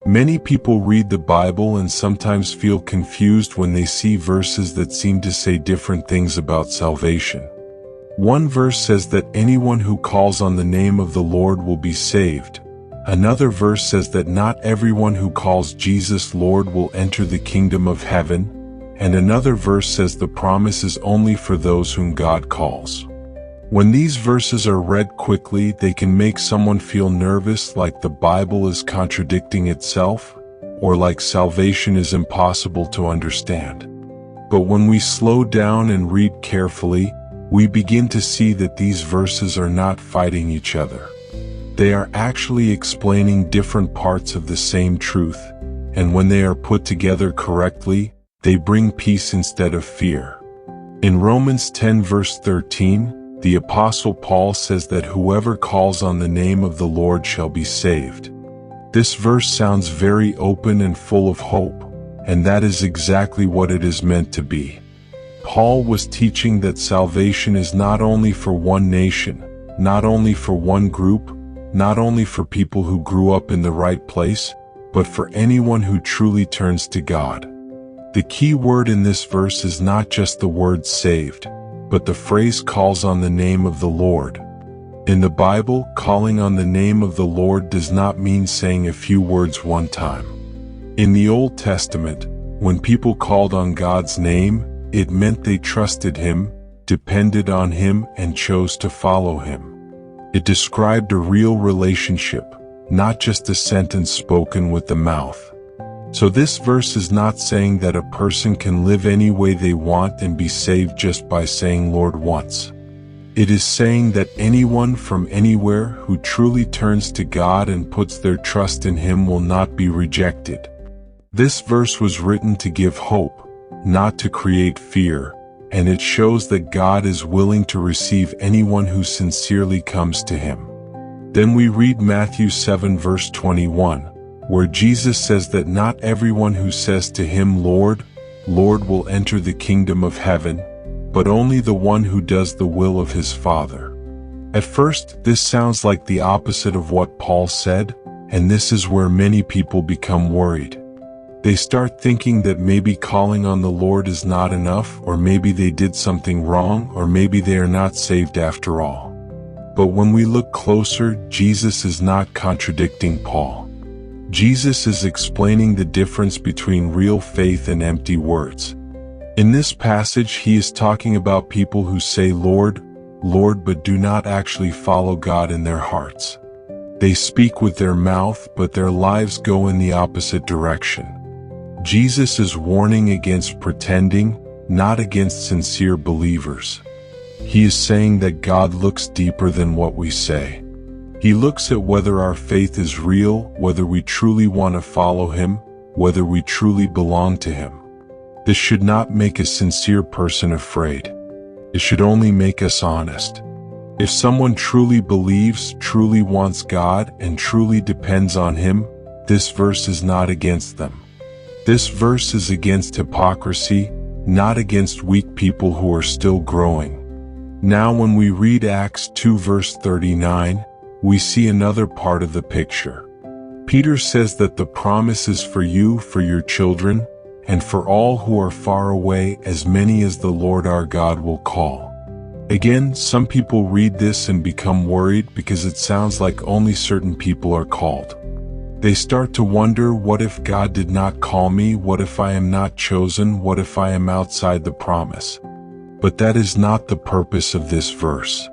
Many people read the Bible and sometimes feel confused when they see verses that seem to say different things about salvation. One verse says that anyone who calls on the name of the Lord will be saved. Another verse says that not everyone who calls Jesus Lord will enter the kingdom of heaven. And another verse says the promise is only for those whom God calls. When these verses are read quickly, they can make someone feel nervous, like the Bible is contradicting itself, or like salvation is impossible to understand. But when we slow down and read carefully, we begin to see that these verses are not fighting each other. They are actually explaining different parts of the same truth, and when they are put together correctly, they bring peace instead of fear. In Romans 10 verse 13, the Apostle Paul says that whoever calls on the name of the Lord shall be saved. This verse sounds very open and full of hope, and that is exactly what it is meant to be. Paul was teaching that salvation is not only for one nation, not only for one group, not only for people who grew up in the right place, but for anyone who truly turns to God. The key word in this verse is not just the word saved, but the phrase calls on the name of the Lord. In the Bible, calling on the name of the Lord does not mean saying a few words one time. In the Old Testament, when people called on God's name, it meant they trusted Him, depended on Him, and chose to follow Him. It described a real relationship, not just a sentence spoken with the mouth. So this verse is not saying that a person can live any way they want and be saved just by saying Lord once. It is saying that anyone from anywhere who truly turns to God and puts their trust in Him will not be rejected. This verse was written to give hope, not to create fear, and it shows that God is willing to receive anyone who sincerely comes to Him. Then we read Matthew 7 verse 21. Where Jesus says that not everyone who says to Him, Lord, Lord, will enter the kingdom of heaven, but only the one who does the will of his Father. At first, this sounds like the opposite of what Paul said, and this is where many people become worried. They start thinking that maybe calling on the Lord is not enough, or maybe they did something wrong, or maybe they are not saved after all. But when we look closer, Jesus is not contradicting Paul. Jesus is explaining the difference between real faith and empty words. In this passage, He is talking about people who say Lord, Lord, but do not actually follow God in their hearts. They speak with their mouth, but their lives go in the opposite direction. Jesus is warning against pretending, not against sincere believers. He is saying that God looks deeper than what we say. He looks at whether our faith is real, whether we truly want to follow Him, whether we truly belong to Him. This should not make a sincere person afraid. It should only make us honest. If someone truly believes, truly wants God, and truly depends on Him, this verse is not against them. This verse is against hypocrisy, not against weak people who are still growing. Now when we read Acts 2 verse 39, we see another part of the picture. Peter says that the promise is for you, for your children, and for all who are far away, as many as the Lord our God will call. Again, some people read this and become worried because it sounds like only certain people are called. They start to wonder, what if God did not call me? What if I am not chosen? What if I am outside the promise? But that is not the purpose of this verse.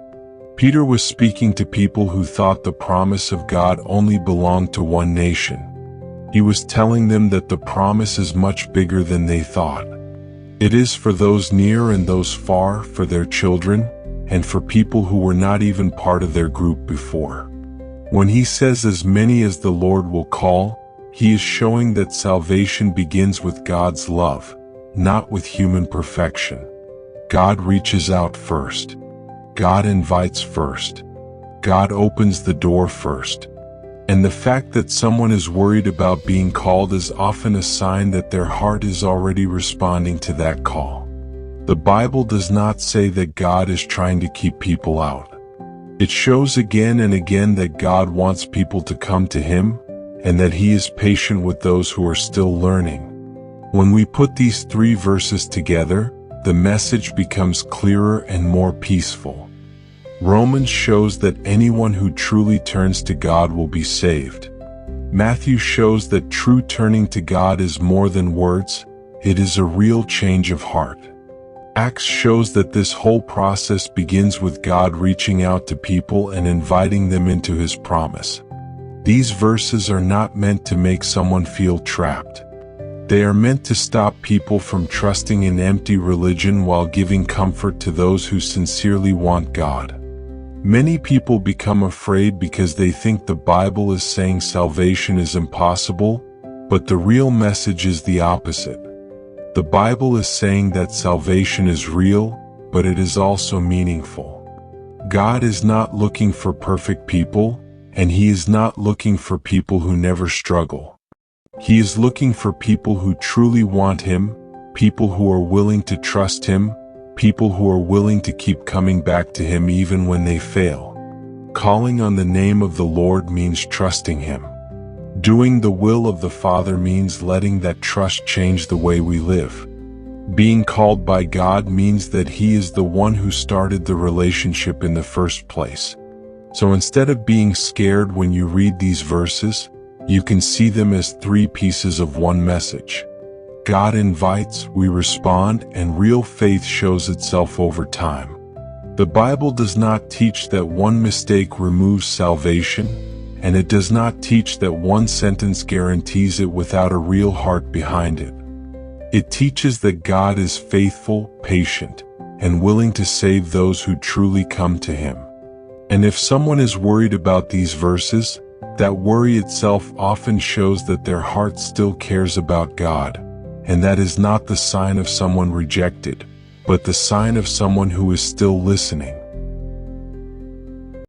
Peter was speaking to people who thought the promise of God only belonged to one nation. He was telling them that the promise is much bigger than they thought. It is for those near and those far, for their children, and for people who were not even part of their group before. When He says as many as the Lord will call, He is showing that salvation begins with God's love, not with human perfection. God reaches out first. God invites first. God opens the door first. And the fact that someone is worried about being called is often a sign that their heart is already responding to that call. The Bible does not say that God is trying to keep people out. It shows again and again that God wants people to come to Him, and that He is patient with those who are still learning. When we put these 3 verses together, the message becomes clearer and more peaceful. Romans shows that anyone who truly turns to God will be saved. Matthew shows that true turning to God is more than words, it is a real change of heart. Acts shows that this whole process begins with God reaching out to people and inviting them into His promise. These verses are not meant to make someone feel trapped. They are meant to stop people from trusting in empty religion while giving comfort to those who sincerely want God. Many people become afraid because they think the Bible is saying salvation is impossible, but the real message is the opposite. The Bible is saying that salvation is real, but it is also meaningful. God is not looking for perfect people, and He is not looking for people who never struggle. He is looking for people who truly want Him, people who are willing to trust Him, people who are willing to keep coming back to Him even when they fail. Calling on the name of the Lord means trusting Him. Doing the will of the Father means letting that trust change the way we live. Being called by God means that He is the one who started the relationship in the first place. So instead of being scared when you read these verses, you can see them as 3 pieces of one message. God invites, we respond, and real faith shows itself over time. The Bible does not teach that one mistake removes salvation, and it does not teach that one sentence guarantees it without a real heart behind it. It teaches that God is faithful, patient, and willing to save those who truly come to Him. And if someone is worried about these verses, that worry itself often shows that their heart still cares about God, and that is not the sign of someone rejected, but the sign of someone who is still listening.